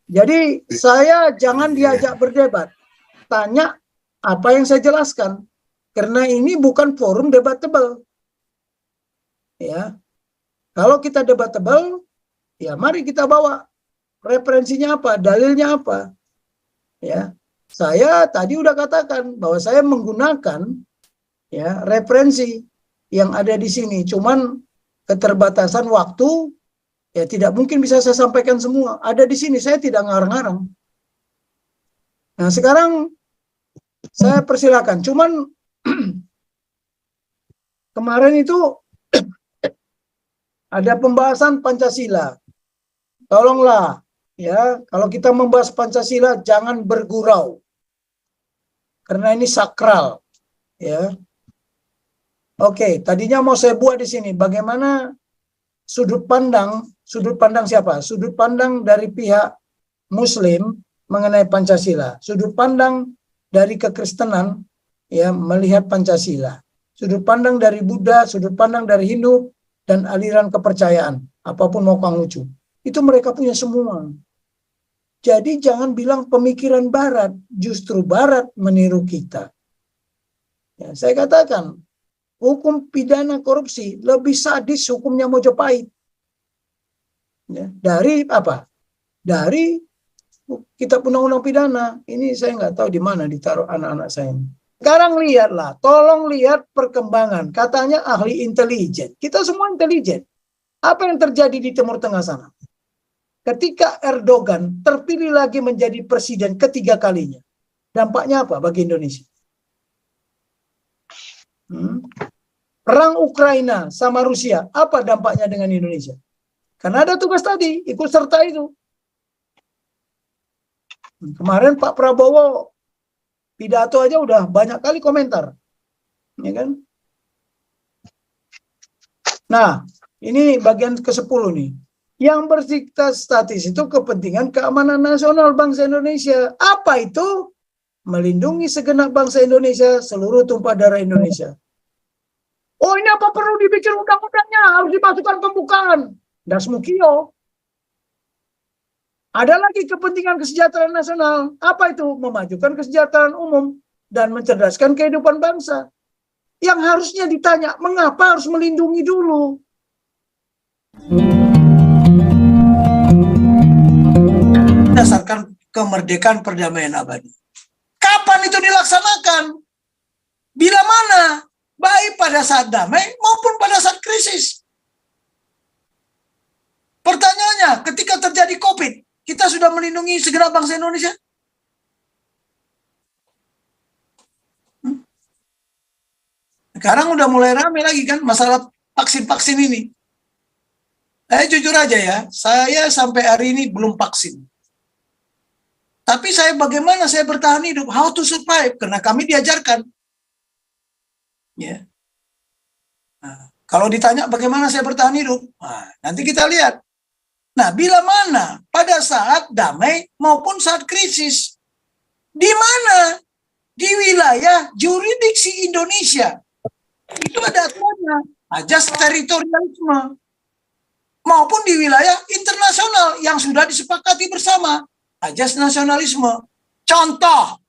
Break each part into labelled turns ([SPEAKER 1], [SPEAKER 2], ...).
[SPEAKER 1] Jadi saya jangan diajak berdebat. Tanya apa yang saya jelaskan. Karena ini bukan forum debatable. Ya. Kalau kita debatable, ya mari kita bawa referensinya apa, dalilnya apa. Ya. Saya tadi udah katakan bahwa saya menggunakan ya referensi yang ada di sini. Cuman keterbatasan waktu, ya tidak mungkin bisa saya sampaikan semua. Ada di sini, saya tidak ngarang-ngarang. Nah sekarang saya persilakan. Cuman kemarin itu ada pembahasan Pancasila. Tolonglah ya, kalau kita membahas Pancasila jangan bergurau. Karena ini sakral, ya. Oke, tadinya mau saya buat di sini bagaimana sudut pandang siapa? Sudut pandang dari pihak Muslim mengenai Pancasila, sudut pandang dari kekristenan ya melihat Pancasila, sudut pandang dari Buddha, sudut pandang dari Hindu dan aliran kepercayaan, apapun mau Konghucu. Itu mereka punya semua. Jadi jangan bilang pemikiran Barat, justru Barat meniru kita. Ya, saya katakan, hukum pidana korupsi lebih sadis hukumnya Mojopahit. Ya, dari apa? Dari kitab undang-undang pidana. Ini saya nggak tahu di mana ditaruh anak-anak saya. Sekarang lihatlah, tolong lihat perkembangan. Katanya ahli intelijen. Kita semua intelijen. Apa yang terjadi di Timur Tengah sana? Ketika Erdogan terpilih lagi menjadi presiden ketiga kalinya, dampaknya apa bagi Indonesia? Perang Ukraina sama Rusia, apa dampaknya dengan Indonesia? Karena ada tugas tadi, ikut serta itu. Kemarin Pak Prabowo pidato aja udah banyak kali komentar, ya kan? Nah, ini bagian ke-10 nih. Yang bersifat statis itu kepentingan keamanan nasional bangsa Indonesia. Apa itu? Melindungi segenap bangsa Indonesia, seluruh tumpah darah Indonesia. Oh, ini apa perlu dibikin undang-undangnya? Harus dimasukkan pembukaan. Das Mukio. Ada lagi kepentingan kesejahteraan nasional. Apa itu? Memajukan kesejahteraan umum dan mencerdaskan kehidupan bangsa. Yang harusnya ditanya, mengapa harus melindungi dulu? Berdasarkan kemerdekaan perdamaian abadi. Kapan itu dilaksanakan? Bila mana? Baik pada saat damai maupun pada saat krisis. Pertanyaannya, ketika terjadi COVID, kita sudah melindungi segenap bangsa Indonesia? Sekarang udah mulai ramai lagi kan masalah vaksin-vaksin ini. Jujur aja ya, saya sampai hari ini belum vaksin. Tapi bagaimana saya bertahan hidup? How to survive? Karena kami diajarkan. Ya. Nah, kalau ditanya bagaimana saya bertahan hidup, nanti kita lihat. Nah, bila mana pada saat damai maupun saat krisis, di mana di wilayah jurisdiksi Indonesia itu ada aturannya, ajas teritorialisme, maupun di wilayah internasional yang sudah disepakati bersama, ajas nasionalisme. Contoh,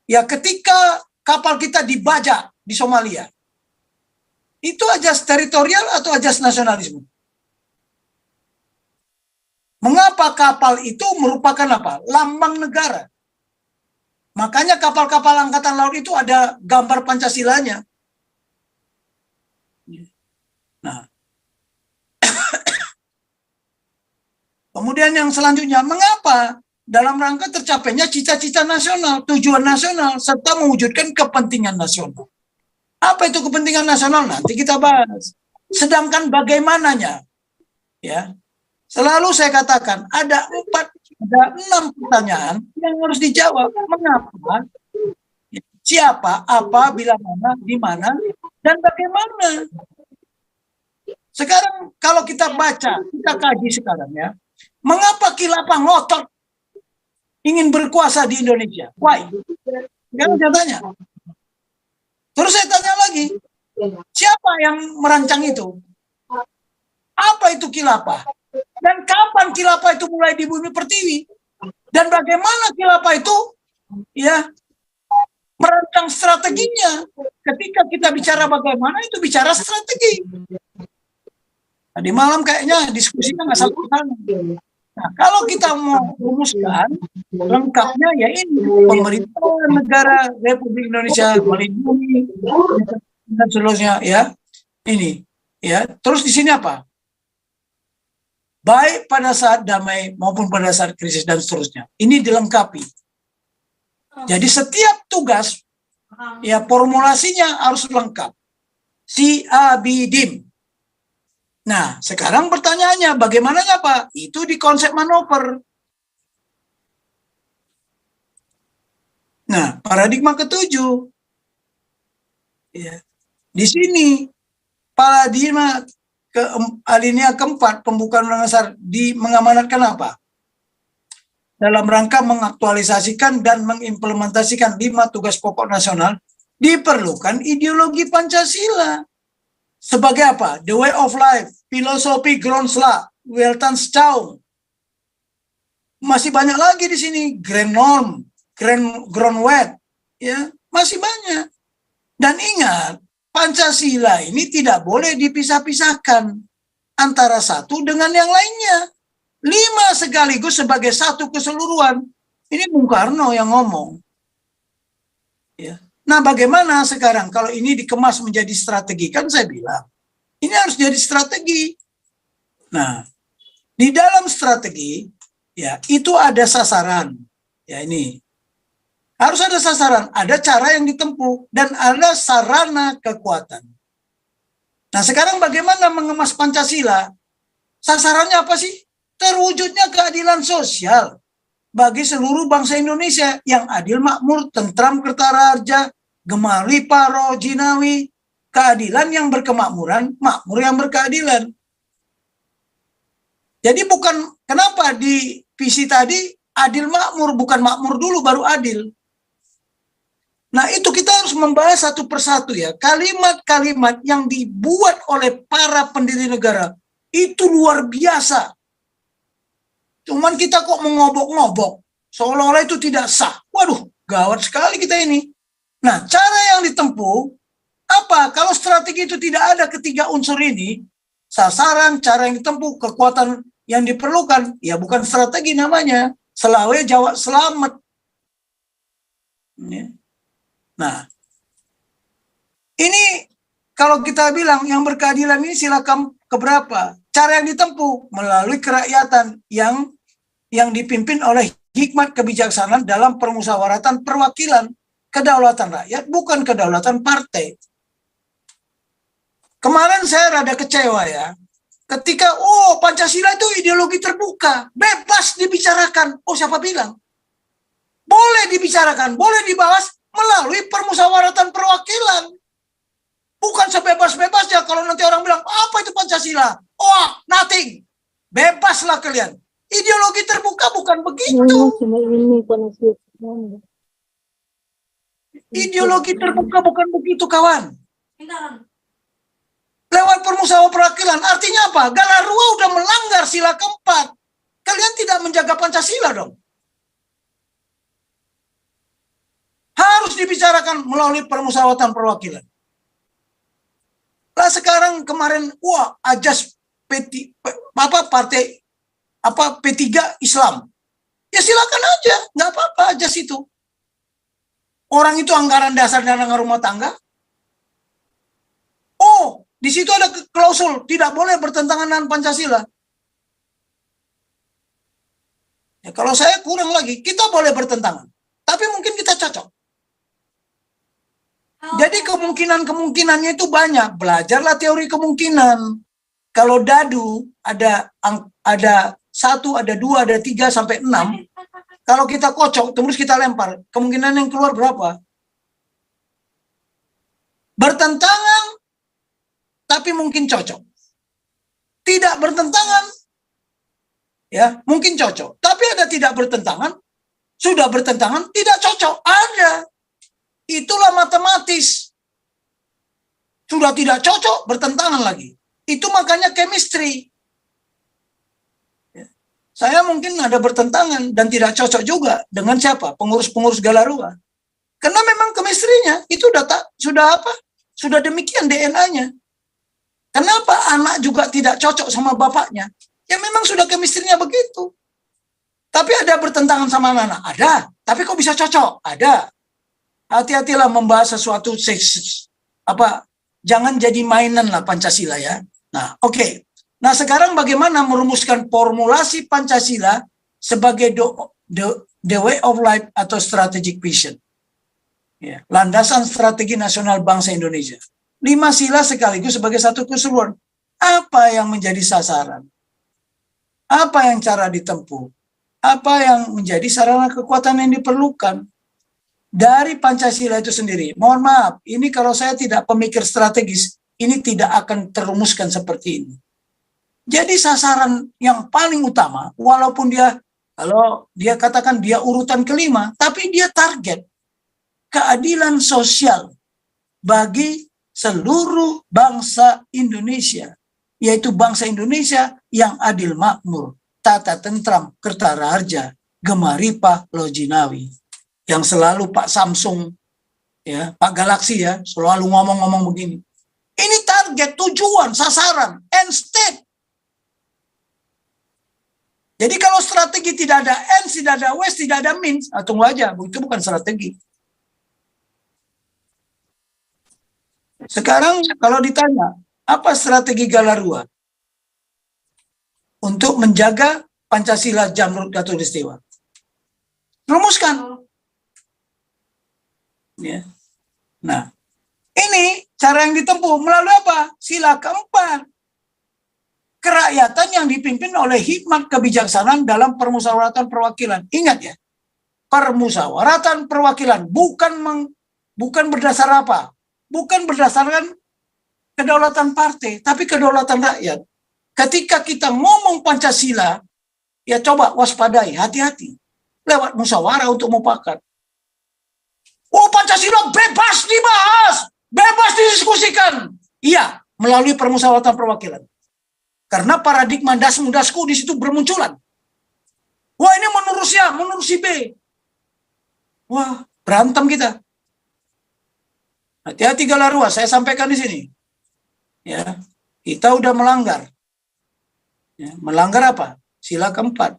[SPEAKER 1] ya ketika kapal kita dibajak di Somalia, itu ajas teritorial atau ajas nasionalisme? Mengapa kapal itu merupakan apa? Lambang negara. Makanya kapal-kapal angkatan laut itu ada gambar Pancasilanya. Nah, kemudian yang selanjutnya, mengapa dalam rangka tercapainya cita-cita nasional, tujuan nasional, serta mewujudkan kepentingan nasional? Apa itu kepentingan nasional? Nanti kita bahas. Sedangkan bagaimananya? Ya, selalu saya katakan ada 6 pertanyaan yang harus dijawab. Mengapa? Siapa? Apa? Bila mana? Di mana? Dan bagaimana? Sekarang kalau kita baca, kita kaji sekarang ya. Mengapa khilafah ngotot ingin berkuasa di Indonesia? Why? Sekarang saya tanya. Terus saya tanya lagi, siapa yang merancang itu? Apa itu khilafah? Dan kapan khilafah itu mulai di bumi pertiwi? Dan bagaimana khilafah itu ya merancang strateginya? Ketika kita bicara bagaimana, itu bicara strategi. Tadi malam kayaknya diskusinya nggak sampai sana. Nah, kalau kita mau rumuskan lengkapnya ya ini pemerintahan negara Republik Indonesia melindungi dan seterusnya ya. Ini ya. Terus di sini apa? Baik pada saat damai maupun pada saat krisis dan seterusnya. Ini dilengkapi. Jadi setiap tugas ya formulasinya harus lengkap. Si A B dim. Nah, sekarang pertanyaannya bagaimananya Pak? Itu di konsep manuver. Nah, paradigma ketujuh. Ya. Di sini paradigma alinea keempat pembukaan undang dasar mengamanatkan apa? Dalam rangka mengaktualisasikan dan mengimplementasikan 5 tugas pokok nasional, diperlukan ideologi Pancasila. Sebagai apa? The way of life, filosofi Grundslag, Weltanschauung. Masih banyak lagi di sini, Grand Norm, Grundwet, ya, masih banyak. Dan ingat, Pancasila ini tidak boleh dipisah-pisahkan antara satu dengan yang lainnya. 5 sekaligus sebagai satu keseluruhan. Ini Bung Karno yang ngomong. Ya. Nah, bagaimana sekarang kalau ini dikemas menjadi strategi? Kan saya bilang, ini harus jadi strategi. Nah, di dalam strategi, ya itu ada sasaran. Ya ini, harus ada sasaran, ada cara yang ditempuh, dan ada sarana kekuatan. Nah, sekarang bagaimana mengemas Pancasila? Sasarannya apa sih? Terwujudnya keadilan sosial bagi seluruh bangsa Indonesia yang adil, makmur, tentram, kertararja, gemari, paro, jinawi, keadilan yang berkemakmuran, makmur yang berkeadilan. Jadi bukan, kenapa di visi tadi adil makmur, bukan makmur dulu baru adil. Nah, itu kita harus membahas satu persatu ya. Kalimat-kalimat yang dibuat oleh para pendiri negara itu luar biasa. Cuman kita kok mengobok-ngobok, seolah-olah itu tidak sah. Waduh, gawat sekali kita ini. Nah, cara yang ditempuh, apa? Kalau strategi itu tidak ada ketiga unsur ini, sasaran, cara yang ditempuh, kekuatan yang diperlukan, ya bukan strategi namanya. Selawe jawab selamat. Nah, ini kalau kita bilang yang berkeadilan ini silakan keberapa? Cara yang ditempuh melalui kerakyatan yang dipimpin oleh hikmat kebijaksanaan dalam permusyawaratan perwakilan, kedaulatan rakyat, bukan kedaulatan partai. Kemarin saya rada kecewa ya, ketika Pancasila itu ideologi terbuka, bebas dibicarakan. Siapa bilang? Boleh dibicarakan, boleh dibahas melalui permusyawaratan perwakilan. Bukan sebebas-bebasnya kalau nanti orang bilang, apa itu Pancasila? Nothing. Bebaslah kalian. Ideologi terbuka bukan begitu. Ideologi terbuka bukan begitu, kawan. Lewat permusyawaratan perwakilan, artinya apa? Galarua udah melanggar sila keempat. Kalian tidak menjaga Pancasila dong. Harus dibicarakan melalui permusyawaratan perwakilan. Lah sekarang kemarin, ajas partai P3 Islam. Ya silakan aja, nggak apa-apa ajas itu. Orang itu anggaran dasar dan anggaran rumah tangga. Di situ ada klausul tidak boleh bertentangan dengan Pancasila. Ya, kalau saya kurang lagi, kita boleh bertentangan, tapi mungkin kita cocok. Jadi kemungkinan-kemungkinannya itu banyak. Belajarlah teori kemungkinan. Kalau dadu ada 1, ada 2, ada 3 sampai 6. Kalau kita kocok terus kita lempar, kemungkinan yang keluar berapa? Bertentangan tapi mungkin cocok. Tidak bertentangan ya, mungkin cocok. Tapi ada tidak bertentangan, sudah bertentangan, tidak cocok. Ada. Itulah matematis. Sudah tidak cocok, bertentangan lagi. Itu makanya chemistry. saya mungkin ada bertentangan dan tidak cocok juga dengan siapa? Pengurus-pengurus Galarua. Karena memang chemistry-nya itu sudah demikian DNA-nya. Kenapa anak juga tidak cocok sama bapaknya? Ya memang sudah chemistry-nya begitu. Tapi ada bertentangan sama anak-anak? Ada. Tapi kok bisa cocok? Ada. Hati-hatilah membahas sesuatu jangan jadi mainan lah Pancasila ya. Nah, oke. Nah, sekarang bagaimana merumuskan formulasi Pancasila sebagai the way of life atau strategic vision? Ya, landasan strategi nasional bangsa Indonesia. 5 sila sekaligus sebagai satu keseluruhan. Apa yang menjadi sasaran? Apa yang cara ditempuh? Apa yang menjadi sarana kekuatan yang diperlukan dari Pancasila itu sendiri? Mohon maaf, ini kalau saya tidak pemikir strategis, ini tidak akan terumuskan seperti ini. Jadi sasaran yang paling utama, walaupun kalau dia katakan dia urutan kelima, tapi dia target keadilan sosial bagi seluruh bangsa Indonesia, yaitu bangsa Indonesia yang adil makmur, tata tentram, kertara harja, gemaripah, lojinawi. Yang selalu Pak Samsung, ya, Pak Galaksi ya, selalu ngomong-ngomong begini. Ini target, tujuan, sasaran, end state. Jadi kalau strategi tidak ada end, tidak ada west, tidak ada means, tunggu aja, itu bukan strategi. Sekarang kalau ditanya, apa strategi Galarua untuk menjaga Pancasila Jamrut Khatulistiwa? Rumuskan. Ya. Nah, ini cara yang ditempuh melalui apa? Sila keempat. Kerakyatan yang dipimpin oleh hikmat kebijaksanaan dalam permusyawaratan perwakilan. Ingat ya, permusyawaratan perwakilan bukan berdasar apa? Bukan berdasarkan kedaulatan partai, tapi kedaulatan rakyat. Ketika kita ngomong Pancasila, ya coba waspadai, hati-hati. Lewat musyawarah untuk mufakat. Oh, Pancasila bebas dibahas, bebas didiskusikan. Iya, melalui permusyawaratan perwakilan. Karena paradigma dasmu-dasku di situ bermunculan. Wah, ini menurut si A, menurut si B. Wah, berantem kita. Hati-hati Galarua, saya sampaikan di sini. Ya, kita udah melanggar. Ya, melanggar apa? Sila keempat.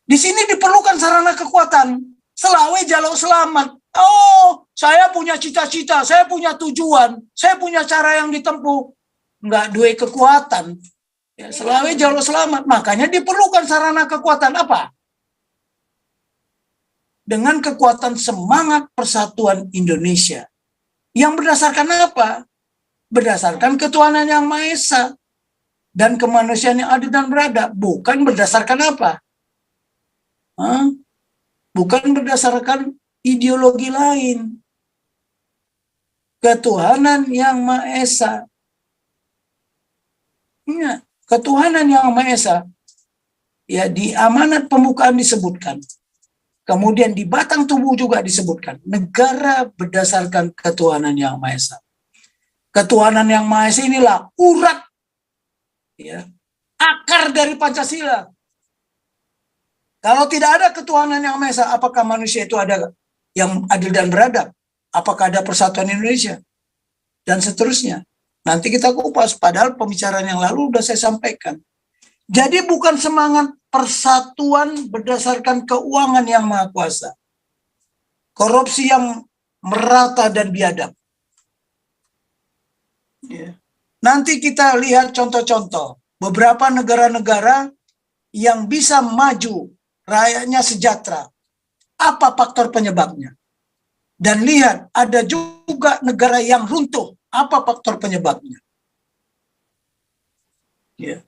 [SPEAKER 1] Di sini diperlukan sarana kekuatan. Selawe jaluk selamat. Oh, saya punya cita-cita, saya punya tujuan, saya punya cara yang ditempuh. Enggak dua kekuatan. Ya, selawe jaluk selamat. Makanya diperlukan sarana kekuatan apa? Dengan kekuatan semangat persatuan Indonesia. Yang berdasarkan apa? Berdasarkan ketuhanan yang Maha Esa dan kemanusiaan yang adil dan beradab. Bukan berdasarkan apa? Bukan berdasarkan ideologi lain. Ketuhanan yang Maha Esa. Ya, ketuhanan yang Maha Esa. Ya, di amanat pembukaan disebutkan. Kemudian di batang tubuh juga disebutkan. Negara berdasarkan ketuhanan yang Maha Esa. Ketuhanan yang Maha Esa inilah urat, ya, akar dari Pancasila. Kalau tidak ada ketuhanan yang Maha Esa, apakah manusia itu ada yang adil dan beradab? Apakah ada persatuan Indonesia? Dan seterusnya. Nanti kita kupas, padahal pembicaraan yang lalu sudah saya sampaikan. Jadi bukan semangat persatuan berdasarkan keuangan yang maha kuasa. Korupsi yang merata dan biadab. Ya. Nanti kita lihat contoh-contoh. Beberapa negara-negara yang bisa maju, rakyatnya sejahtera. Apa faktor penyebabnya? Dan lihat, ada juga negara yang runtuh. Apa faktor penyebabnya? Ya.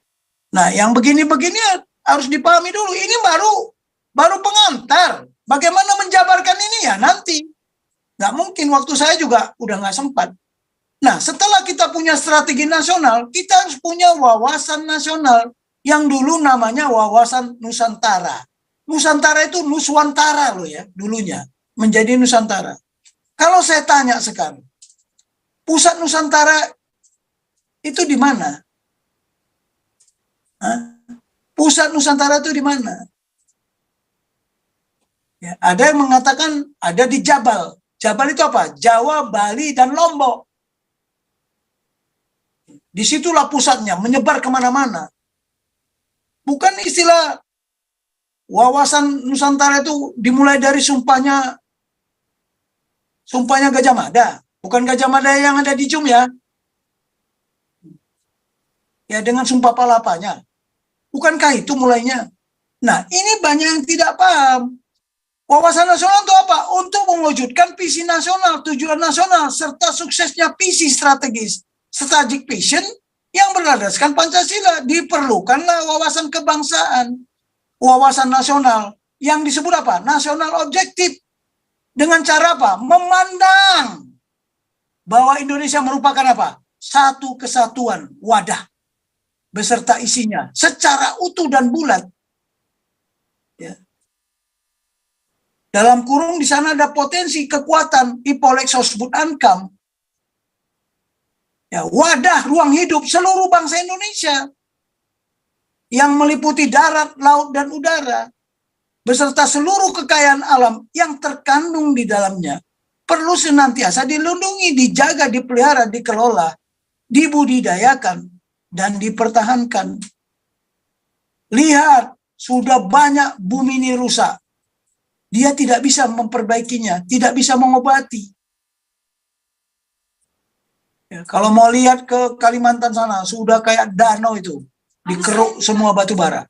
[SPEAKER 1] Nah, yang begini-begini harus dipahami dulu. Ini baru pengantar. Bagaimana menjabarkan ini ya nanti. Nggak mungkin, waktu saya juga udah nggak sempat. Nah, setelah kita punya strategi nasional, kita harus punya wawasan nasional yang dulu namanya wawasan Nusantara. Nusantara itu Nuswantara loh ya, dulunya. Menjadi Nusantara. Kalau saya tanya sekarang, pusat Nusantara itu di mana? Pusat Nusantara itu di mana? Ya, ada yang mengatakan ada di Jabal. Jabal itu apa? Jawa, Bali, dan Lombok. Disitulah pusatnya, menyebar kemana-mana. Bukan istilah wawasan Nusantara itu dimulai dari sumpahnya Gajah Mada. Bukan Gajah Mada yang ada di Jum ya. Ya dengan sumpah palapanya. Bukankah itu mulainya? Nah, ini banyak yang tidak paham. Wawasan nasional itu apa? Untuk mewujudkan visi nasional, tujuan nasional, serta suksesnya visi strategis, strategic vision yang berlandaskan Pancasila. Diperlukanlah wawasan kebangsaan, wawasan nasional, yang disebut apa? Nasional objektif. Dengan cara apa? Memandang bahwa Indonesia merupakan apa? Satu kesatuan wadah, beserta isinya, secara utuh dan bulat. Ya. Dalam kurung di sana ada potensi kekuatan Ipolek Sosbud Ankam. Ya, wadah ruang hidup seluruh bangsa Indonesia yang meliputi darat, laut, dan udara beserta seluruh kekayaan alam yang terkandung di dalamnya perlu senantiasa dilindungi, dijaga, dipelihara, dikelola, dibudidayakan, dan dipertahankan. Lihat, sudah banyak bumi ini rusak. Dia tidak bisa memperbaikinya, tidak bisa mengobati. Ya, kalau mau lihat ke Kalimantan sana, sudah kayak danau itu, dikeruk semua batu bara.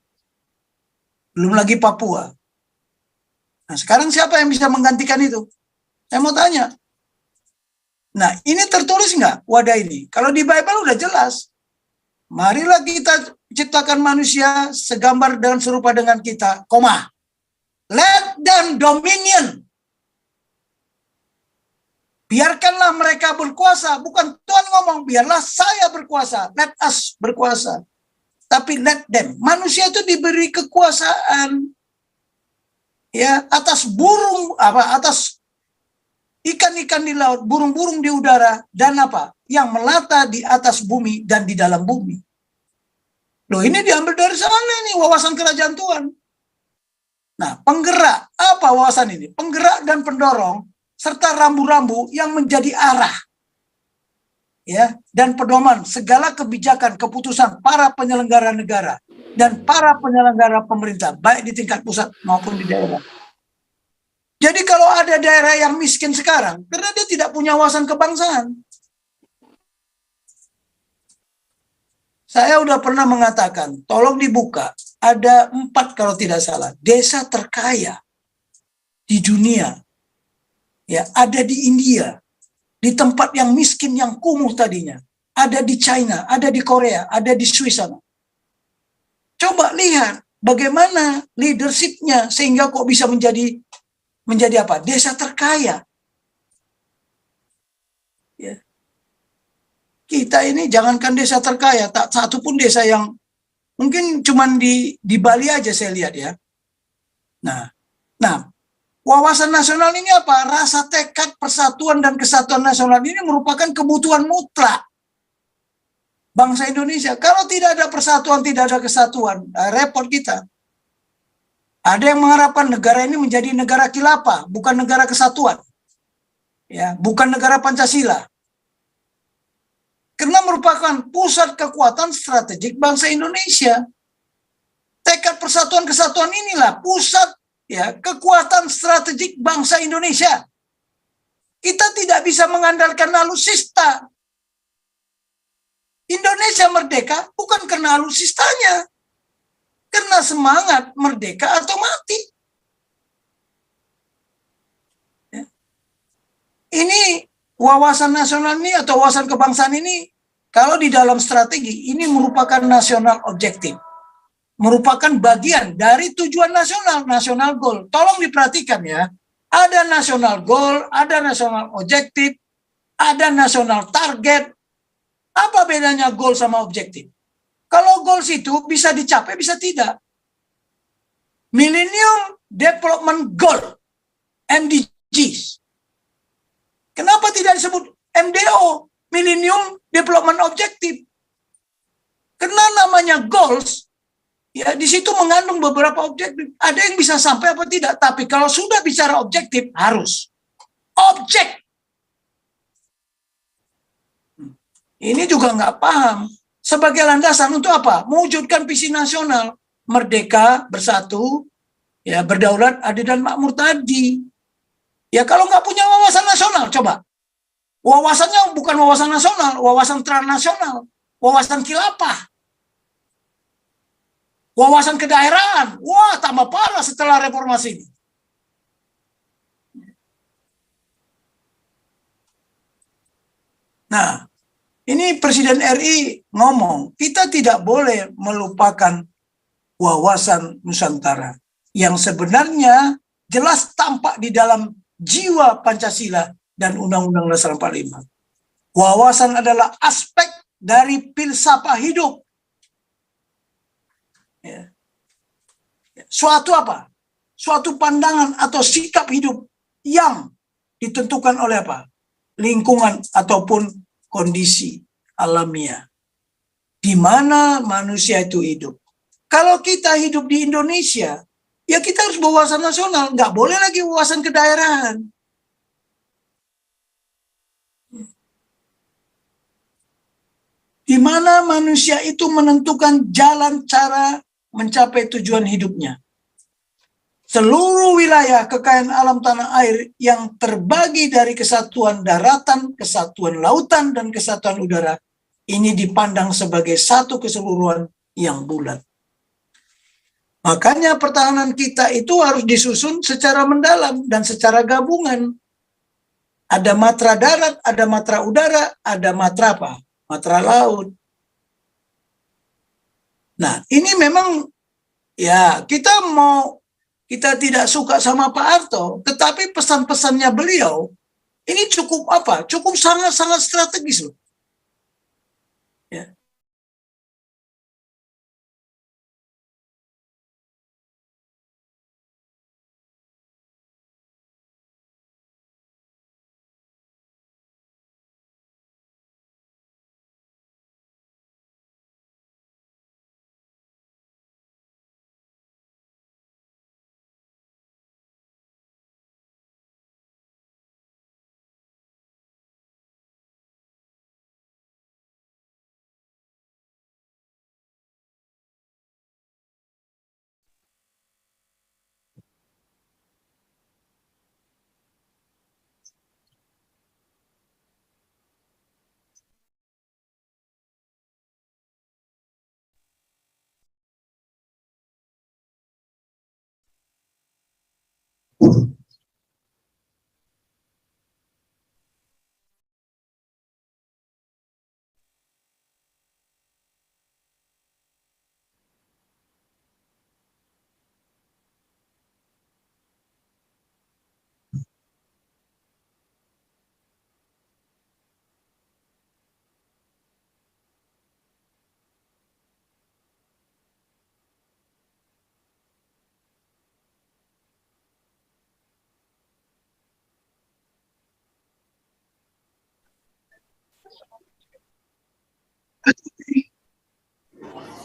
[SPEAKER 1] Belum lagi Papua. Nah, sekarang siapa yang bisa menggantikan itu? Saya mau tanya. Nah, ini tertulis nggak wadah ini? Kalau di Bible udah jelas. Marilah kita ciptakan manusia segambar dan serupa dengan kita, koma. Let them dominion. Biarkanlah mereka berkuasa. Bukan Tuhan ngomong, biarlah saya berkuasa. Let us berkuasa. Tapi let them. Manusia itu diberi kekuasaan. Ya, atas burung, atas ikan-ikan di laut, burung-burung di udara, dan apa? Yang melata di atas bumi dan di dalam bumi. Loh, ini diambil dari sana nih, wawasan kerajaan Tuhan. Nah, penggerak, apa wawasan ini? Penggerak dan pendorong, serta rambu-rambu yang menjadi arah, ya, dan pedoman segala kebijakan, keputusan para penyelenggara negara dan para penyelenggara pemerintah, baik di tingkat pusat maupun di daerah. Jadi kalau ada daerah yang miskin sekarang, karena dia tidak punya wawasan kebangsaan. Saya udah pernah mengatakan, tolong dibuka, ada 4 kalau tidak salah, desa terkaya di dunia. Ya, ada di India, di tempat yang miskin, yang kumuh tadinya. Ada di China, ada di Korea, ada di Swiss sana. Coba lihat bagaimana leadership-nya sehingga kok bisa menjadi apa? Desa terkaya. Ya. Kita ini jangankan desa terkaya, tak satu pun desa yang mungkin cuman di Bali aja saya lihat ya. Nah, wawasan nasional ini apa? Rasa tekad persatuan dan kesatuan nasional ini merupakan kebutuhan mutlak bangsa Indonesia. Kalau tidak ada persatuan, tidak ada kesatuan, repot kita. Ada yang mengharapkan negara ini menjadi negara khilafah, bukan negara kesatuan. Ya, bukan negara Pancasila. Karena merupakan pusat kekuatan strategik bangsa Indonesia. Tekad persatuan kesatuan inilah pusat, ya, kekuatan strategik bangsa Indonesia. Kita tidak bisa mengandalkan alutsista. Indonesia merdeka bukan karena alutsistanya, karena semangat merdeka atau mati. Ya. Ini wawasan nasional ini atau wawasan kebangsaan ini, kalau di dalam strategi, ini merupakan nasional objektif. Merupakan bagian dari tujuan nasional, nasional goal. Tolong diperhatikan ya, ada nasional goal, ada nasional objektif, ada nasional target. Apa bedanya goal sama objektif? Kalau goals itu bisa dicapai, bisa tidak. Millennium Development Goal, MDGs. Kenapa tidak disebut MDO, Millennium Development Objective? Karena namanya goals, Ya, di situ mengandung beberapa objektif. Ada yang bisa sampai apa tidak, tapi kalau sudah bicara objektif harus objek. Ini juga nggak paham. Sebagai landasan untuk apa? Mewujudkan visi nasional, merdeka, bersatu, ya berdaulat, adil dan makmur tadi. Ya kalau nggak punya wawasan nasional, coba. Wawasannya bukan wawasan nasional, wawasan transnasional, wawasan khilafah, wawasan kedaerahan. Wah, tambah parah setelah reformasi ini. Nah, ini Presiden RI ngomong, kita tidak boleh melupakan wawasan Nusantara yang sebenarnya jelas tampak di dalam jiwa Pancasila dan Undang-Undang Dasar 45. Wawasan adalah aspek dari filsafat hidup. Ya. Suatu apa? Suatu pandangan atau sikap hidup yang ditentukan oleh apa? Lingkungan ataupun kondisi alamiah di mana manusia itu hidup. Kalau kita hidup di Indonesia, ya kita harus berwawasan nasional, nggak boleh lagi wawasan kedaerahan. Di mana manusia itu menentukan jalan cara mencapai tujuan hidupnya. Seluruh wilayah kekayaan alam tanah air yang terbagi dari kesatuan daratan, kesatuan lautan, dan kesatuan udara, ini dipandang sebagai satu keseluruhan yang bulat. Makanya pertahanan kita itu harus disusun secara mendalam dan secara gabungan. Ada matra darat, ada matra udara, ada matra apa? Matra laut. Nah, ini memang ya kita tidak suka sama Pak Harto, tetapi pesan-pesannya beliau ini cukup apa? Cukup sangat-sangat strategis loh. Ya.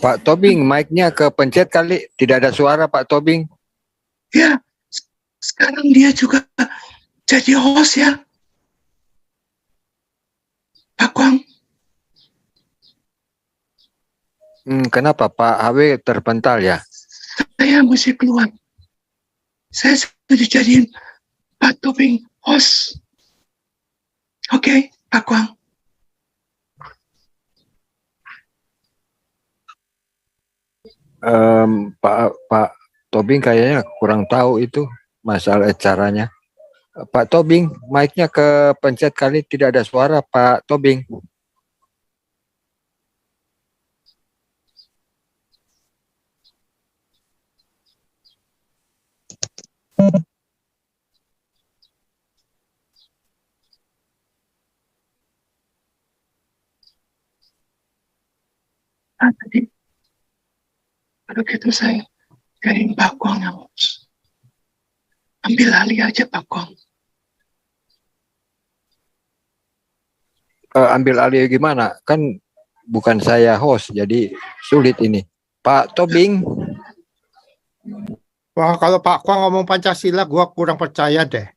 [SPEAKER 2] Pak Tobing, mic-nya kepencet kali, tidak ada suara Pak Tobing.
[SPEAKER 3] Ya, sekarang dia juga jadi host ya, Pak Kwang.
[SPEAKER 2] Kenapa Pak HW terpental ya?
[SPEAKER 3] Saya mesti keluar. Saya sudah dijadiin Pak Tobing host. Oke, Pak Kwang.
[SPEAKER 2] Pak Tobing kayaknya kurang tahu itu masalah caranya. Pak Tobing, mic-nya kepencet kali, tidak ada suara Pak Tobing.
[SPEAKER 3] Tadi, kalau gitu saya jadiin Pak Kwang yang host. Ambil alih aja Pak Kwang.
[SPEAKER 2] Ambil alih gimana? Kan bukan saya host, jadi sulit ini. Pak Tobing,
[SPEAKER 4] Wah, kalau Pak Kwang ngomong Pancasila, gua kurang percaya deh.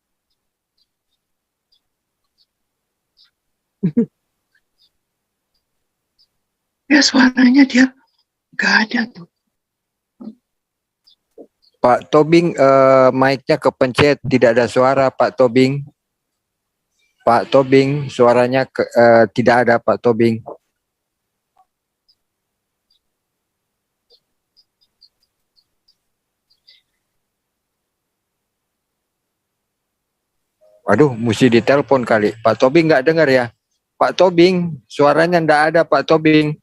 [SPEAKER 3] Ya suaranya dia nggak ada tuh.
[SPEAKER 2] Pak Tobing, mic-nya kepencet, tidak ada suara Pak Tobing. Pak Tobing, suaranya tidak ada Pak Tobing. Waduh, mesti ditelepon kali. Pak Tobing nggak dengar ya? Pak Tobing, suaranya nggak ada Pak Tobing.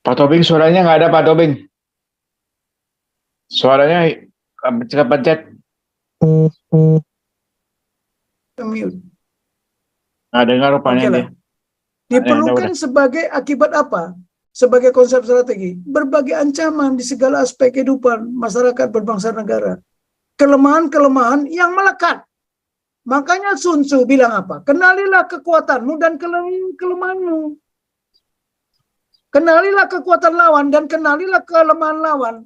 [SPEAKER 5] Pak Tobing, suaranya nggak ada Pak Tobing. Suaranya kepencet.
[SPEAKER 1] Mute.
[SPEAKER 5] Nggak dengar rupanya
[SPEAKER 1] Oke lah.
[SPEAKER 5] dia.
[SPEAKER 1] Diperlukan
[SPEAKER 5] udah.
[SPEAKER 1] sebagai akibat apa? Sebagai konsep strategi. Berbagai ancaman di segala aspek kehidupan masyarakat berbangsa negara. Kelemahan-kelemahan yang melekat. Makanya Sun Tzu bilang apa? Kenalilah kekuatanmu dan kelemahanmu. Kenalilah kekuatan lawan dan kenalilah kelemahan lawan.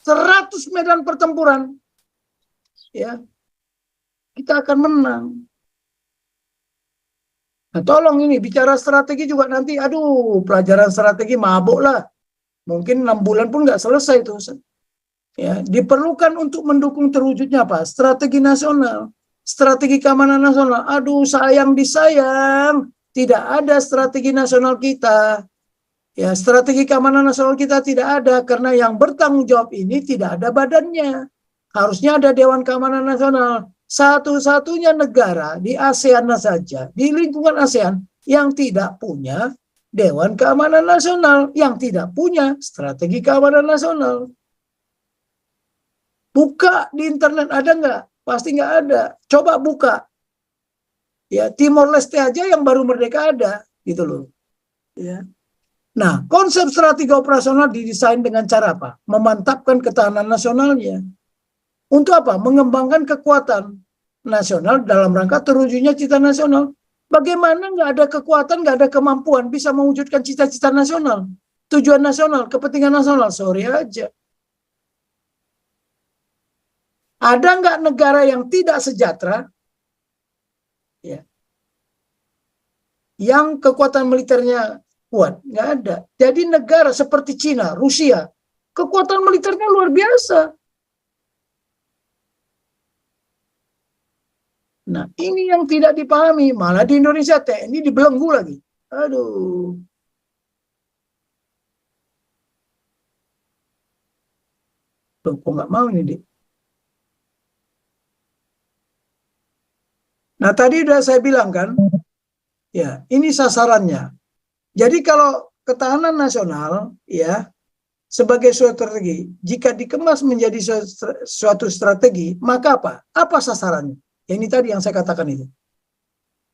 [SPEAKER 1] 100 medan pertempuran, ya, kita akan menang. Nah, tolong ini bicara strategi juga nanti, aduh, pelajaran strategi mabuk lah. Mungkin 6 bulan pun nggak selesai tuh. Ya, diperlukan untuk mendukung terwujudnya apa? Strategi nasional, strategi keamanan nasional. Aduh, sayang disayang, tidak ada strategi nasional kita. Ya, strategi keamanan nasional kita tidak ada karena yang bertanggung jawab ini tidak ada badannya. Harusnya ada Dewan Keamanan Nasional. Satu-satunya negara di ASEAN saja, di lingkungan ASEAN yang tidak punya Dewan Keamanan Nasional, yang tidak punya strategi keamanan nasional. Buka di internet, ada nggak? Pasti nggak ada. Coba buka. Ya, Timor Leste aja yang baru merdeka ada, gitu loh. Ya. Nah, konsep strategi operasional didesain dengan cara apa? Memantapkan ketahanan nasionalnya. Untuk apa? Mengembangkan kekuatan nasional dalam rangka terwujudnya cita nasional. Bagaimana nggak ada kekuatan, nggak ada kemampuan bisa mewujudkan cita-cita nasional, tujuan nasional, kepentingan nasional? Sorry aja. Ada nggak negara yang tidak sejahtera, ya, yang kekuatan militernya kuat? Nggak ada. Jadi negara seperti Cina, Rusia, kekuatan militernya luar biasa. Nah, ini yang tidak dipahami. Malah di Indonesia TNI dibelenggu lagi. Aduh. Loh, kok nggak mau ini, Dik? Nah, tadi udah saya bilang kan, ya, ini sasarannya. Jadi kalau ketahanan nasional, ya, sebagai suatu strategi, jika dikemas menjadi suatu strategi, maka apa? Apa sasarannya? Ya, ini tadi yang saya katakan itu.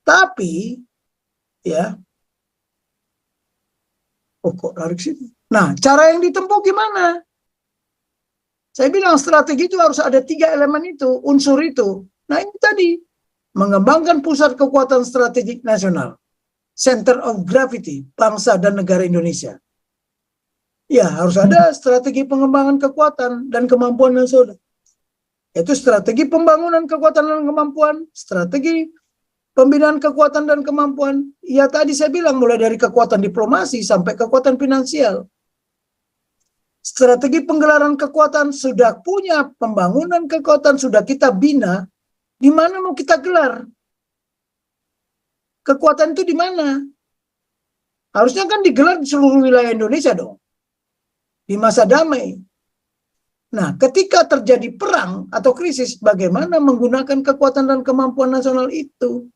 [SPEAKER 1] Tapi, ya, oh kok lari ke situ? Nah, cara yang ditempuh gimana? Saya bilang strategi itu harus ada 3 elemen itu, unsur itu. Nah, ini tadi, mengembangkan pusat kekuatan strategik nasional, center of gravity, bangsa dan negara Indonesia. Ya, harus ada strategi pengembangan kekuatan dan kemampuan nasional. Yaitu strategi pembangunan kekuatan dan kemampuan, strategi pembinaan kekuatan dan kemampuan. Ya, tadi saya bilang mulai dari kekuatan diplomasi sampai kekuatan finansial. Strategi penggelaran kekuatan sudah punya, pembangunan kekuatan sudah kita bina. Di mana mau kita gelar? Kekuatan itu di mana? Harusnya kan digelar di seluruh wilayah Indonesia dong. Di masa damai. Nah, ketika terjadi perang atau krisis, bagaimana menggunakan kekuatan dan kemampuan nasional itu?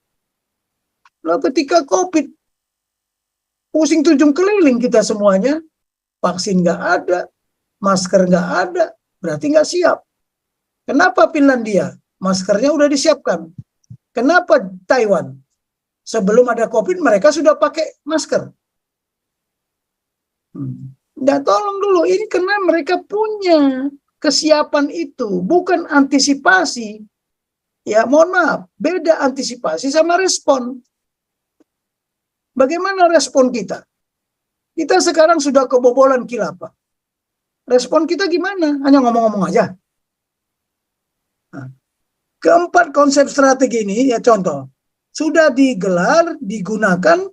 [SPEAKER 1] Nah, ketika COVID, pusing tujung keliling kita semuanya, vaksin nggak ada, masker nggak ada, berarti nggak siap. Kenapa Finlandia? Maskernya udah disiapkan. Kenapa Taiwan? Sebelum ada COVID, mereka sudah pakai masker. Nggak, tolong dulu. Ini karena mereka punya kesiapan itu. Bukan antisipasi. ya mohon maaf, beda antisipasi sama respon. Bagaimana respon kita? Kita sekarang sudah kebobolan khilafah. Respon kita gimana? Hanya ngomong-ngomong aja. Nah, keempat konsep strategi ini, ya contoh, sudah digelar, digunakan,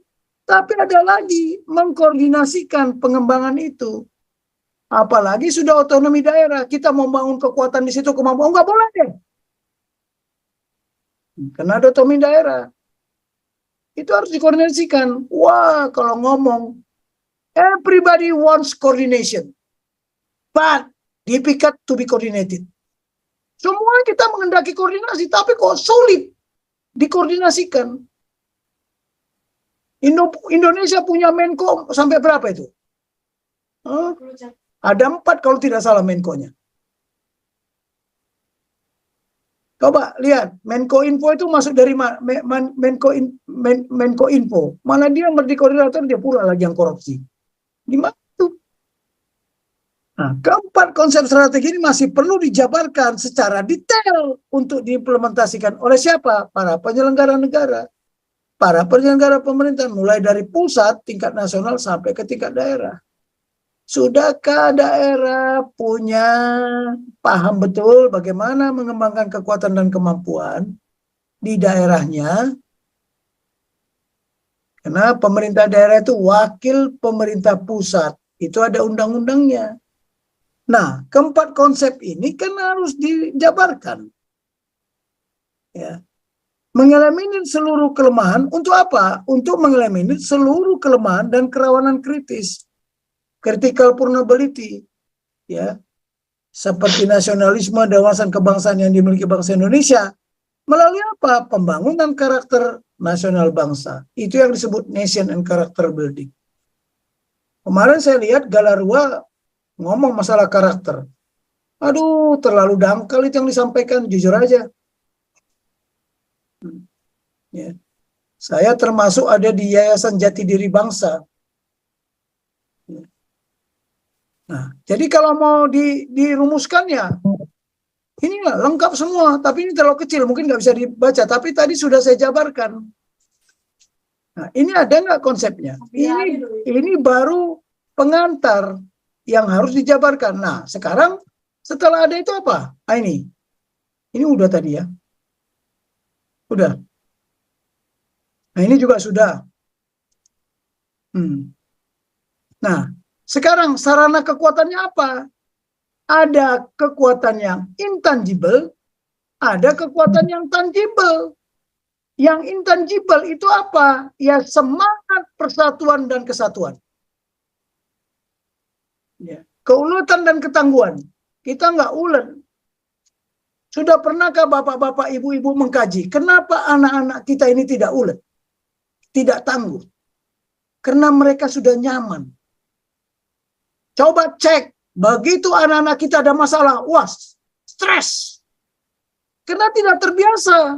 [SPEAKER 1] tapi ada lagi mengkoordinasikan pengembangan itu. Apalagi sudah otonomi daerah, kita mau bangun kekuatan di situ, kemampuan, nggak boleh deh. Karena ada otonomi daerah. Itu harus dikoordinasikan. Wah, kalau ngomong, everybody wants coordination, but difficult to be coordinated. Semua kita mengendaki koordinasi, tapi kok sulit dikoordinasikan. Indonesia punya Menko sampai berapa itu? Ada 4 kalau tidak salah Menko-nya. Coba lihat, Menko Info itu masuk dari Menko Info. Mana dia menjadi koordinator, dia pula lagi yang korupsi. Gimana itu? Nah, keempat konsep strategi ini masih perlu dijabarkan secara detail untuk diimplementasikan oleh siapa? Para penyelenggara negara, para penyelenggara pemerintahan, mulai dari pusat, tingkat nasional, sampai ke tingkat daerah. Sudahkah daerah punya paham betul bagaimana mengembangkan kekuatan dan kemampuan di daerahnya? Karena pemerintah daerah itu wakil pemerintah pusat. Itu ada undang-undangnya. Nah, keempat konsep ini kan harus dijabarkan. Ya. Mengeliminir seluruh kelemahan untuk apa? Untuk mengeliminir seluruh kelemahan dan kerawanan kritis. Critical vulnerability. Ya. Seperti nasionalisme dan wawasan kebangsaan yang dimiliki bangsa Indonesia. Melalui apa? Pembangunan karakter nasional bangsa. Itu yang disebut nation and character building. Kemarin saya lihat Galarua ngomong masalah karakter. Aduh, terlalu dangkal itu yang disampaikan, jujur aja. Ya. Saya termasuk ada di Yayasan Jati Diri Bangsa. Nah, jadi kalau mau dirumuskan ya, inilah lengkap semua, tapi ini terlalu kecil, mungkin nggak bisa dibaca. Tapi tadi sudah saya jabarkan. Nah, ini ada nggak konsepnya? Ini baru pengantar yang harus dijabarkan. Nah, sekarang setelah ada itu apa? Ah, ini udah tadi ya, udah. Nah, ini juga sudah. Nah, sekarang sarana kekuatannya apa? Ada kekuatan yang intangible, ada kekuatan yang tangible. Yang intangible itu apa? Ya semangat persatuan dan kesatuan. Ya. Keuletan dan ketangguhan. Kita nggak ulet. Sudah pernahkah bapak-bapak, ibu-ibu mengkaji? Kenapa anak-anak kita ini tidak ulet? Tidak tangguh? Karena mereka sudah nyaman. Coba cek. Begitu anak-anak kita ada masalah, wah, stres. Karena tidak terbiasa.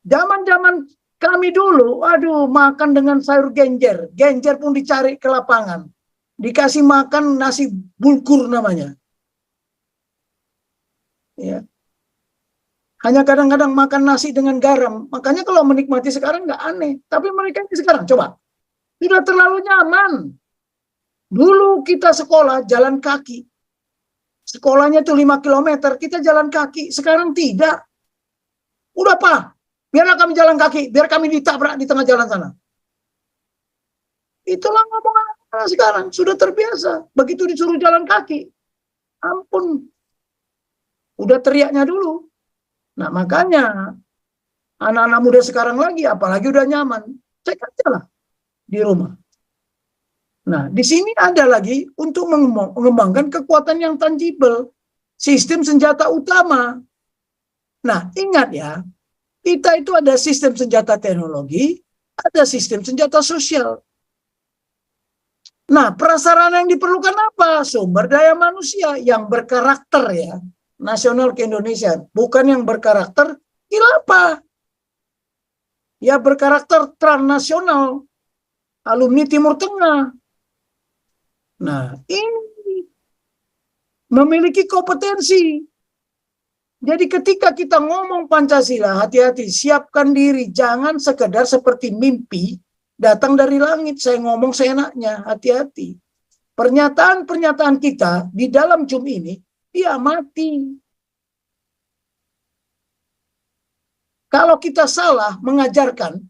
[SPEAKER 1] Zaman-zaman kami dulu, aduh, makan dengan sayur genjer. Genjer pun dicari ke lapangan. Dikasih makan nasi bulgur namanya. Ya. Hanya kadang-kadang makan nasi dengan garam. Makanya kalau menikmati sekarang nggak aneh. Tapi mereka ini sekarang, coba. Sudah terlalu nyaman. Dulu kita sekolah jalan kaki. Sekolahnya itu 5 km, kita jalan kaki. Sekarang tidak. Udah Pak, biarlah kami jalan kaki, biar kami ditabrak di tengah jalan sana. Itulah ngomong anak-anak sekarang, sudah terbiasa. Begitu disuruh jalan kaki, ampun. Udah teriaknya dulu. Nah makanya, anak-anak muda sekarang lagi, apalagi udah nyaman, cek aja lah di rumah. Nah, di sini ada lagi untuk mengembangkan kekuatan yang tangible, sistem senjata utama. Nah, ingat ya, kita itu ada sistem senjata teknologi, ada sistem senjata sosial. Nah, prasarana yang diperlukan apa? Sumber daya manusia yang berkarakter ya, nasional ke Indonesia, bukan yang berkarakter khilafah. Ya berkarakter transnasional, alumni Timur Tengah. Nah, ini memiliki kompetensi Jadi ketika kita ngomong Pancasila, hati-hati, siapkan diri. Jangan sekedar seperti mimpi datang dari langit. Saya ngomong seenaknya, hati-hati. Pernyataan-pernyataan kita di dalam Zoom ini, dia mati. Kalau kita salah mengajarkan,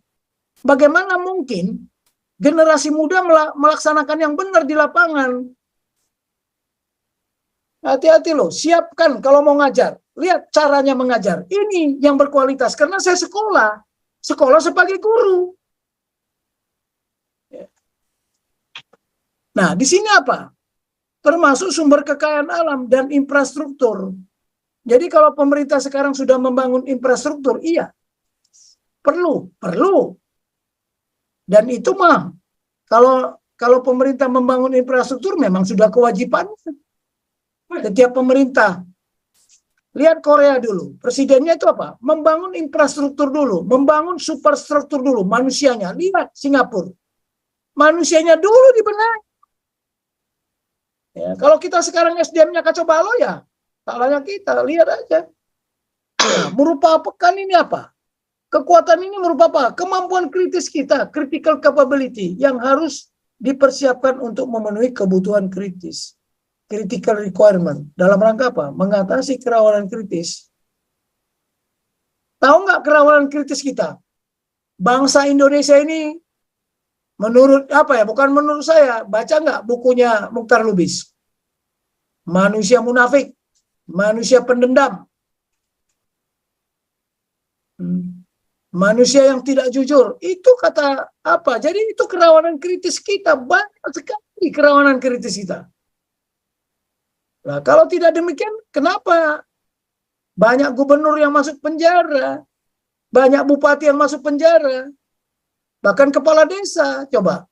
[SPEAKER 1] bagaimana mungkin generasi muda melaksanakan yang benar di lapangan? Hati-hati loh, siapkan kalau mau ngajar. Lihat caranya mengajar. Ini yang berkualitas. Karena saya sekolah sebagai guru. Nah, di sini apa? Termasuk sumber kekayaan alam dan infrastruktur. Jadi kalau pemerintah sekarang sudah membangun infrastruktur, iya. Perlu. Dan itu mah, kalau pemerintah membangun infrastruktur memang sudah kewajibannya. Setiap pemerintah. Lihat Korea dulu. Presidennya itu apa? Membangun infrastruktur dulu. Membangun superstruktur dulu. Manusianya. Lihat Singapura. Manusianya dulu dibenahi. Ya, kalau kita sekarang SDM-nya kacau balau ya. Salahnya kita. Lihat aja. Nah, merupakan ini apa? Kekuatan ini merupakan apa? Kemampuan kritis kita. Critical capability. Yang harus dipersiapkan untuk memenuhi kebutuhan kritis. Critical requirement. Dalam rangka apa? Mengatasi kerawanan kritis. Tahu nggak kerawanan kritis kita? Bangsa Indonesia ini, menurut apa ya? Bukan menurut saya. Baca nggak bukunya Mukhtar Lubis? Manusia munafik. Manusia pendendam. Manusia yang tidak jujur. Itu kata apa? Jadi itu kerawanan kritis kita. Banyak sekali kerawanan kritis kita. Nah, kalau tidak demikian, kenapa banyak gubernur yang masuk penjara, banyak bupati yang masuk penjara, bahkan kepala desa, coba.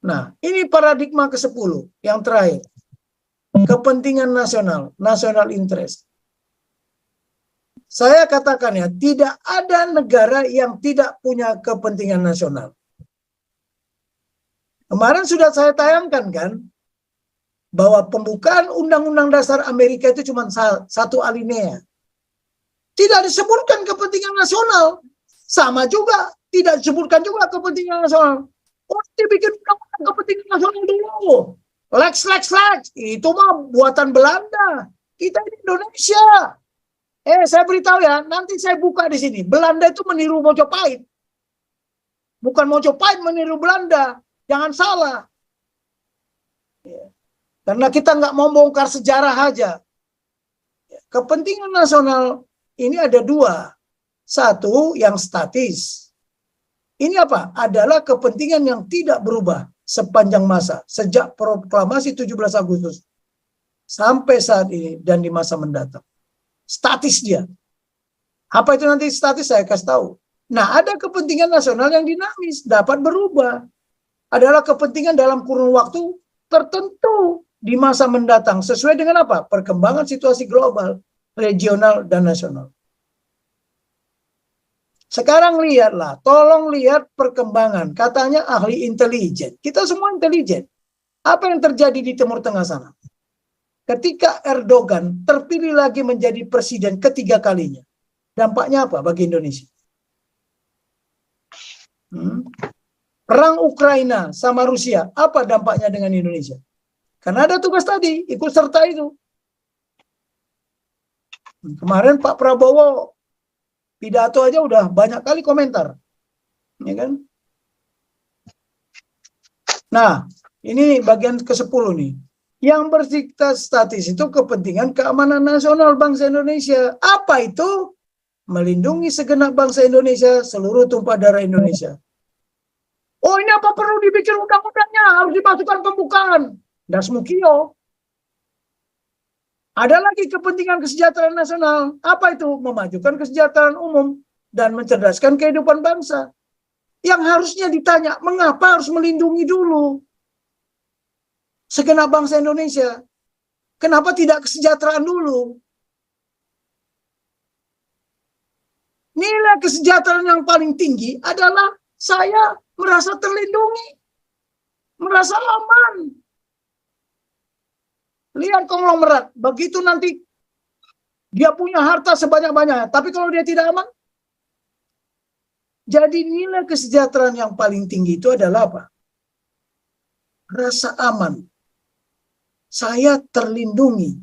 [SPEAKER 1] Nah, ini paradigma ke-10 yang terakhir. Kepentingan nasional, national interest. Saya katakan ya, tidak ada negara yang tidak punya kepentingan nasional. Kemarin sudah saya tayangkan kan, bahwa pembukaan Undang-Undang Dasar Amerika itu cuma satu alinea. Tidak disebutkan kepentingan nasional. Sama juga, tidak disebutkan juga kepentingan nasional. Oh, dibikin undang-undang kepentingan nasional dulu. Lex. Itu mah buatan Belanda. Kita ini Indonesia. Saya beritahu ya, nanti saya buka di sini. Belanda itu meniru Mojopahit. Bukan Mojopahit meniru Belanda. Jangan salah. Karena kita nggak mau bongkar sejarah aja. Kepentingan nasional ini ada dua. Satu yang statis. Ini apa? Adalah kepentingan yang tidak berubah sepanjang masa. Sejak proklamasi 17 Agustus. Sampai saat ini dan di masa mendatang. Statis dia. Apa itu nanti statis saya kasih tahu. Nah, ada kepentingan nasional yang dinamis. Dapat berubah. Adalah kepentingan dalam kurun waktu tertentu. Di masa mendatang sesuai dengan apa? Perkembangan situasi global, regional, dan nasional. Sekarang lihatlah, tolong lihat perkembangan. Katanya ahli intelijen. Kita semua intelijen. Apa yang terjadi di Timur Tengah sana? Ketika Erdogan terpilih lagi menjadi presiden ketiga kalinya. Dampaknya apa bagi Indonesia? Perang Ukraina sama Rusia, apa dampaknya dengan Indonesia? Karena ada tugas tadi, ikut serta itu. Kemarin Pak Prabowo pidato aja udah banyak kali komentar. Ya kan? Nah, ini bagian ke-10 nih. Yang bersifat statis itu kepentingan keamanan nasional bangsa Indonesia. Apa itu? Melindungi segenap bangsa Indonesia, seluruh tumpah darah Indonesia. Oh, ini apa perlu dibikin undang-undangnya? Harus dimasukkan pembukaan. Dasmukio. Ada lagi kepentingan kesejahteraan nasional. Apa itu? Memajukan kesejahteraan umum dan mencerdaskan kehidupan bangsa. Yang harusnya ditanya, mengapa harus melindungi dulu segenap bangsa Indonesia? Kenapa tidak kesejahteraan dulu? Nilai kesejahteraan yang paling tinggi adalah saya merasa terlindungi, merasa aman. Lihat konglomerat, begitu nanti Dia punya harta sebanyak-banyaknya, tapi kalau dia tidak aman, jadi nilai kesejahteraan yang paling tinggi itu adalah apa? Rasa aman. Saya terlindungi.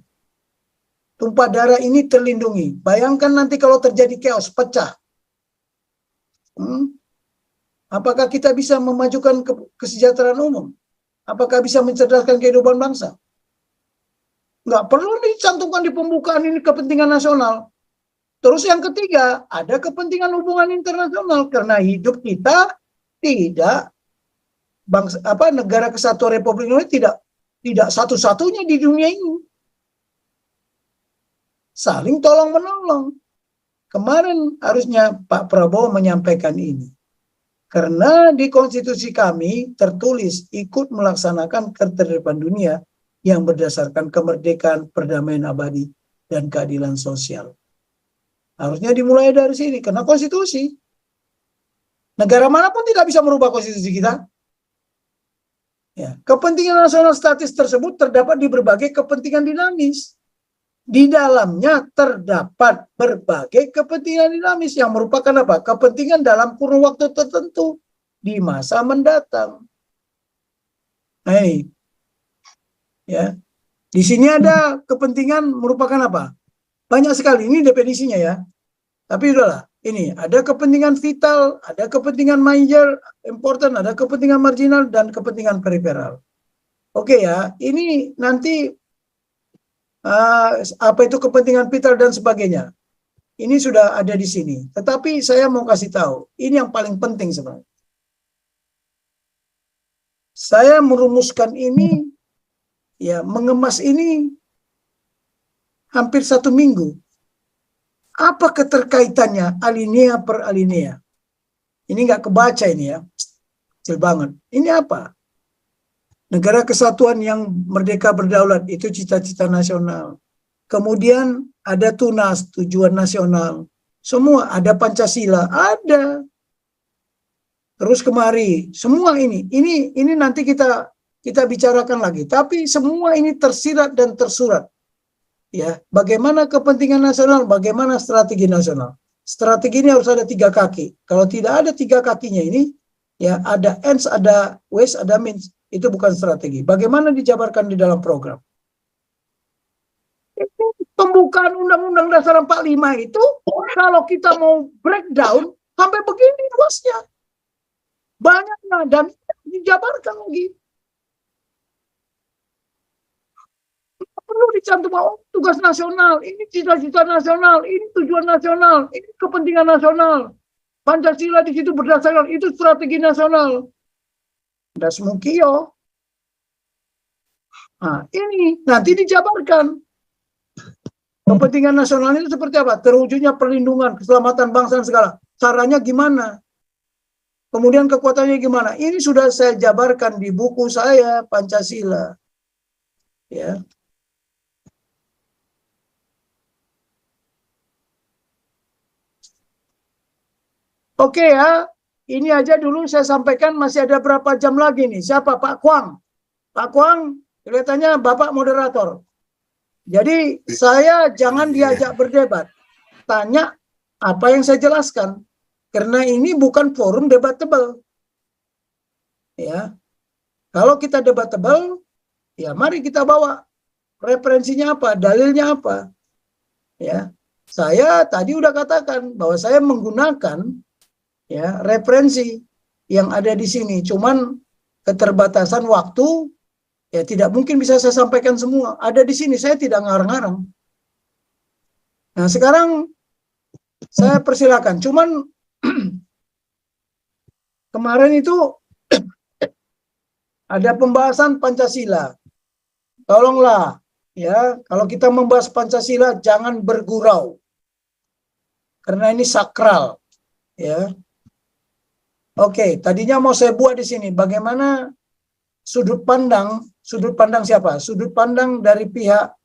[SPEAKER 1] Tumpah darah ini terlindungi. Bayangkan nanti kalau terjadi chaos, pecah. Apakah kita bisa memajukan kesejahteraan umum? Apakah bisa mencerdaskan kehidupan bangsa? Nggak perlu dicantumkan di pembukaan ini kepentingan nasional. Terus yang ketiga, ada kepentingan hubungan internasional karena hidup kita tidak bangsa negara kesatuan Republik Indonesia tidak satu-satunya di dunia ini. Saling tolong menolong. Kemarin harusnya Pak Prabowo menyampaikan ini. Karena di konstitusi kami tertulis ikut melaksanakan ketertiban dunia yang berdasarkan kemerdekaan, perdamaian abadi, dan keadilan sosial. Harusnya dimulai dari sini, karena konstitusi. Negara manapun tidak bisa merubah konstitusi kita. Ya, kepentingan nasional statis tersebut terdapat di berbagai kepentingan dinamis. Di dalamnya terdapat berbagai kepentingan dinamis yang merupakan apa? Kepentingan dalam kurun waktu tertentu di masa mendatang. Ya, di sini ada kepentingan merupakan apa? Banyak sekali, ini definisinya ya. Tapi udahlah, ini ada kepentingan vital, ada kepentingan major, important, ada kepentingan marginal, dan kepentingan periferal. Oke ya, ini nanti apa itu kepentingan vital dan sebagainya. Ini sudah ada di sini. Tetapi saya mau kasih tahu, ini yang paling penting sebenarnya. Saya merumuskan ini, ya mengemas ini hampir 1 minggu. Apa keterkaitannya alinea per alinea? Ini nggak kebaca ini ya. Kecil banget. Ini apa? Negara kesatuan yang merdeka berdaulat itu cita-cita nasional. Kemudian ada TUNAS, tujuan nasional. Semua ada Pancasila, ada. Terus kemari, semua ini nanti kita bicarakan lagi. Tapi semua ini tersirat dan tersurat. Ya, bagaimana kepentingan nasional, bagaimana strategi nasional. Strategi ini harus ada 3 kaki. Kalau tidak ada 3 kakinya ini, ya ada ends, ada ways, ada means. Itu bukan strategi. Bagaimana dijabarkan di dalam program? Pembukaan Undang-Undang Dasar 45 itu, kalau kita mau breakdown, sampai begini luasnya. Banyaknya, dan dijabarkan lagi. Perlu dicantum tugas nasional, ini cita-cita nasional, ini tujuan nasional, ini kepentingan nasional. Pancasila di situ berdasarkan itu strategi nasional. Das mungkio. Nah, ini nanti dijabarkan. Kepentingan nasional itu seperti apa? Terwujudnya perlindungan, keselamatan bangsa dan segala. Caranya gimana? Kemudian kekuatannya gimana? Ini sudah saya jabarkan di buku saya Pancasila. Ya. Oke ya, ini aja dulu saya sampaikan, masih ada berapa jam lagi nih. Siapa? Pak Kwang. Pak Kwang, kelihatannya Bapak moderator. Jadi saya jangan diajak berdebat. Tanya apa yang saya jelaskan. Karena ini bukan forum debatable. Ya. Kalau kita debatable, ya mari kita bawa referensinya apa, dalilnya apa. Ya. Saya tadi udah katakan bahwa saya menggunakan ya referensi yang ada di sini, cuman keterbatasan waktu ya tidak mungkin bisa saya sampaikan semua. Ada di sini, saya tidak ngarang-ngarang. Nah sekarang saya persilakan, cuman kemarin itu ada pembahasan Pancasila. Tolonglah ya, kalau kita membahas Pancasila jangan bergurau karena ini sakral ya. Oke, tadinya mau saya buat di sini bagaimana sudut pandang siapa? Sudut pandang dari pihak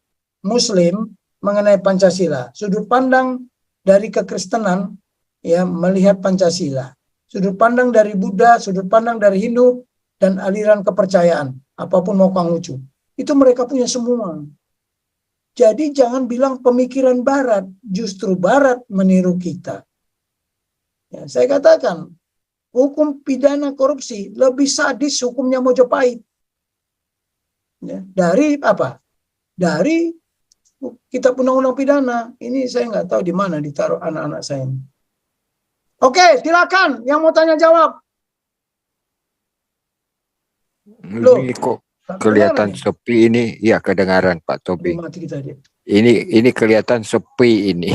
[SPEAKER 1] Muslim mengenai Pancasila, sudut pandang dari kekristenan ya melihat Pancasila, sudut pandang dari Buddha, sudut pandang dari Hindu dan aliran kepercayaan apapun mau Kang Lucu. Itu mereka punya semua. Jadi jangan bilang pemikiran barat, justru barat meniru kita. Ya, saya katakan, hukum pidana korupsi lebih sadis hukumnya Mojopahit. Ya, dari apa? Dari kitab undang-undang pidana. Ini saya nggak tahu di mana ditaruh anak-anak saya. Oke, silakan yang mau tanya jawab. Loh,
[SPEAKER 2] Ini kok kelihatan sepi ini. Ya, kedengaran Pak Tobing.
[SPEAKER 1] mati kita dia.
[SPEAKER 2] Ini kelihatan sepi ini.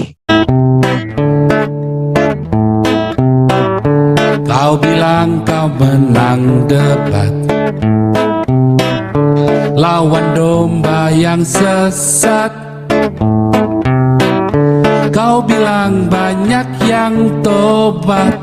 [SPEAKER 6] Kau bilang kau menang debat, lawan domba yang sesat. Kau bilang banyak yang tobat,